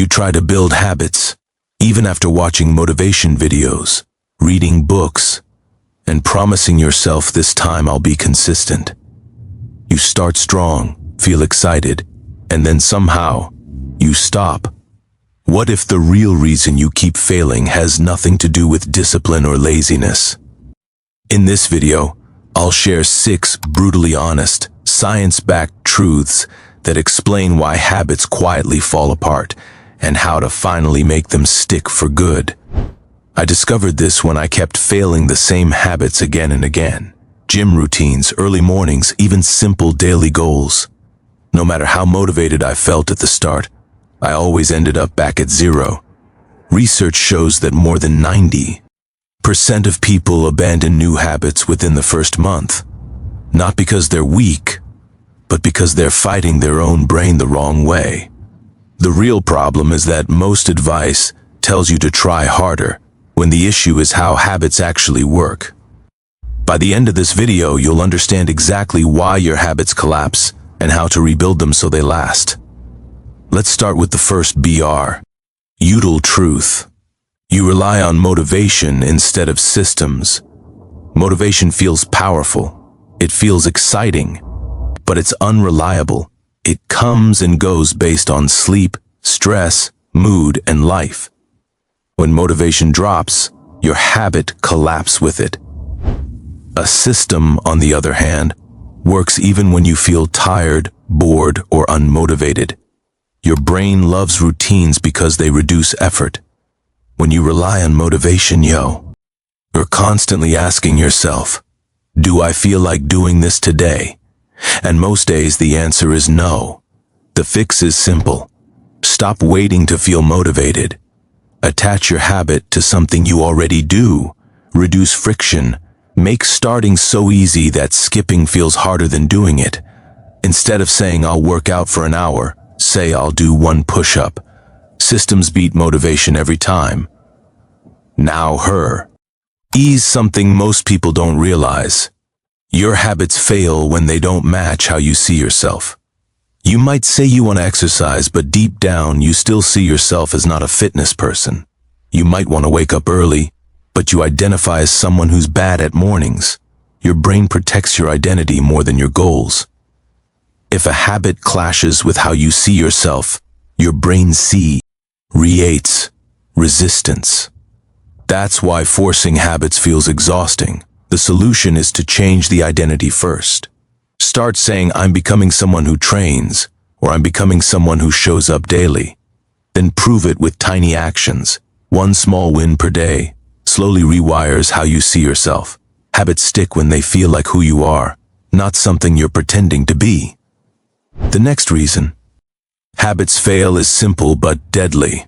You try to build habits, even after watching motivation videos, reading books, and promising yourself this time I'll be consistent. You start strong, feel excited, and then somehow, you stop. What if the real reason you keep failing has nothing to do with discipline or laziness? In this video, I'll share 6 brutally honest, science-backed truths that explain why habits quietly fall apart and how to finally make them stick for good. I discovered this when I kept failing the same habits again and again. Gym routines, early mornings, even simple daily goals. No matter how motivated I felt at the start, I always ended up back at zero. Research shows that more than 90% of people abandon new habits within the first month. Not because they're weak, but because they're fighting their own brain the wrong way. The real problem is that most advice tells you to try harder, when the issue is how habits actually work. By the end of this video, you'll understand exactly why your habits collapse and how to rebuild them so they last. Let's start with the first BR. Util truth. You rely on motivation instead of systems. Motivation feels powerful. It feels exciting, but it's unreliable. It comes and goes based on sleep, stress, mood, and life. When motivation drops, your habit collapses with it. A system, on the other hand, works even when you feel tired, bored, or unmotivated. Your brain loves routines because they reduce effort. When you rely on motivation, you're constantly asking yourself, do I feel like doing this today? And most days the answer is no. The fix is simple. Stop waiting to feel motivated. Attach your habit to something you already do. Reduce friction. Make starting so easy that skipping feels harder than doing it. Instead of saying I'll work out for an hour, say I'll do 1 push-up. Systems beat motivation every time. Now ease something most people don't realize. Your habits fail when they don't match how you see yourself. You might say you want to exercise, but deep down you still see yourself as not a fitness person. You might want to wake up early, but you identify as someone who's bad at mornings. Your brain protects your identity more than your goals. If a habit clashes with how you see yourself, your brain creates resistance. That's why forcing habits feels exhausting. The solution is to change the identity first. Start saying, I'm becoming someone who trains, or I'm becoming someone who shows up daily. Then prove it with tiny actions. 1 small win per day slowly rewires how you see yourself. Habits stick when they feel like who you are, not something you're pretending to be. The next reason habits fail is simple but deadly.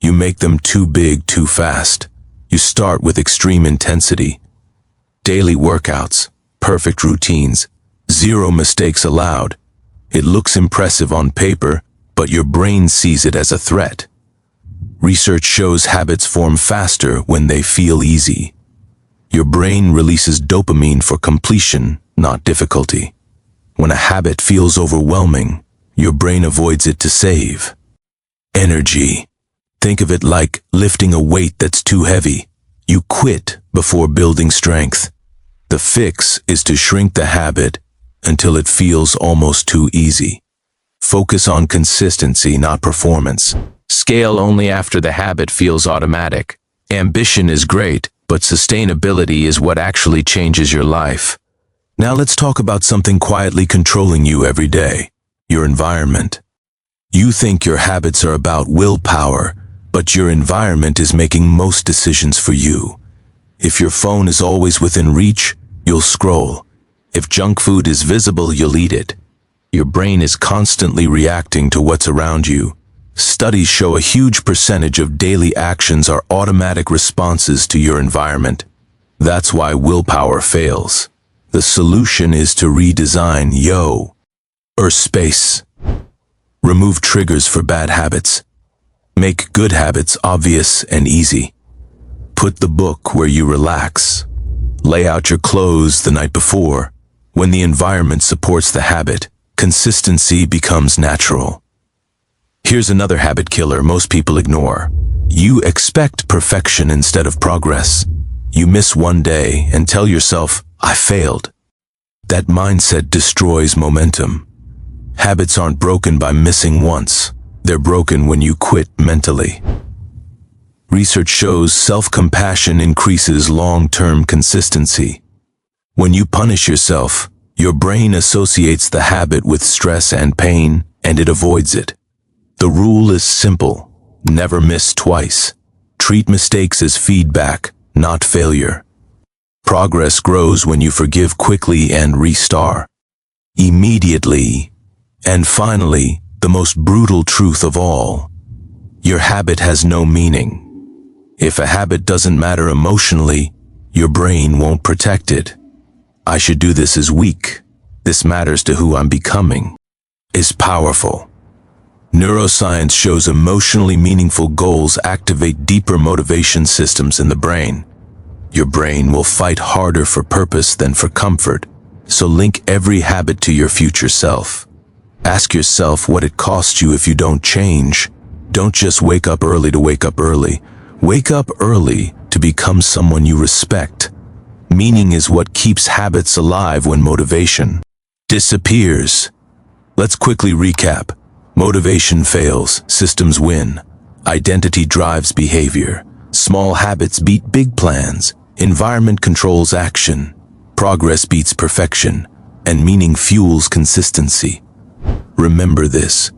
You make them too big too fast. You start with extreme intensity. Daily workouts, perfect routines, 0 mistakes allowed. It looks impressive on paper, but your brain sees it as a threat. Research shows habits form faster when they feel easy. Your brain releases dopamine for completion, not difficulty. When a habit feels overwhelming, your brain avoids it to save energy. Think of it like lifting a weight that's too heavy. You quit before building strength. The fix is to shrink the habit until it feels almost too easy. Focus on consistency, not performance. Scale only after the habit feels automatic. Ambition is great, but sustainability is what actually changes your life. Now let's talk about something quietly controlling you every day: your environment. You think your habits are about willpower, but your environment is making most decisions for you. If your phone is always within reach, you'll scroll. If junk food is visible, you'll eat it. Your brain is constantly reacting to what's around you. Studies show a huge percentage of daily actions are automatic responses to your environment. That's why willpower fails. The solution is to redesign your space. Remove triggers for bad habits. Make good habits obvious and easy. Put the book where you relax. Lay out your clothes the night before. When the environment supports the habit, consistency becomes natural. Here's another habit killer most people ignore. You expect perfection instead of progress. You miss one day and tell yourself, I failed. That mindset destroys momentum. Habits aren't broken by missing once. They're broken when you quit mentally. Research shows self-compassion increases long-term consistency. When you punish yourself, your brain associates the habit with stress and pain, and it avoids it. The rule is simple. Never miss twice. Treat mistakes as feedback, not failure. Progress grows when you forgive quickly and restart immediately. And finally, the most brutal truth of all, your habit has no meaning. If a habit doesn't matter emotionally, your brain won't protect it. I should do this is weak. This matters to who I'm becoming. Is powerful. Neuroscience shows emotionally meaningful goals activate deeper motivation systems in the brain. Your brain will fight harder for purpose than for comfort, so link every habit to your future self. Ask yourself what it costs you if you don't change. Don't just wake up early to wake up early. Wake up early to become someone you respect. Meaning is what keeps habits alive when motivation disappears. Let's quickly recap. Motivation fails, systems win. Identity drives behavior. Small habits beat big plans. Environment controls action. Progress beats perfection. And meaning fuels consistency. Remember this.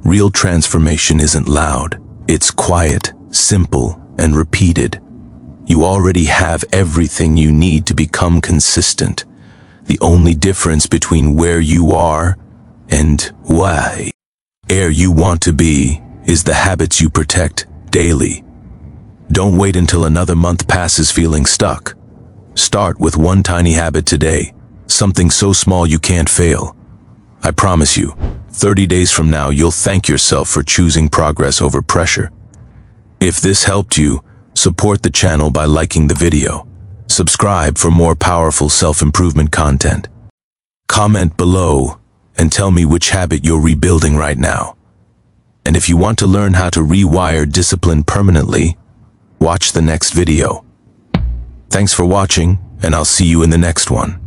Real transformation isn't loud. It's quiet, simple, and repeated. You already have everything you need to become consistent. The only difference between where you are and where you want to be is the habits you protect daily. Don't wait until another month passes feeling stuck. Start with one tiny habit today, something so small you can't fail. I promise you, 30 days from now you'll thank yourself for choosing progress over pressure. If this helped you, support the channel by liking the video. Subscribe for more powerful self-improvement content. Comment below and tell me which habit you're rebuilding right now. And if you want to learn how to rewire discipline permanently, watch the next video. Thanks for watching, and I'll see you in the next one.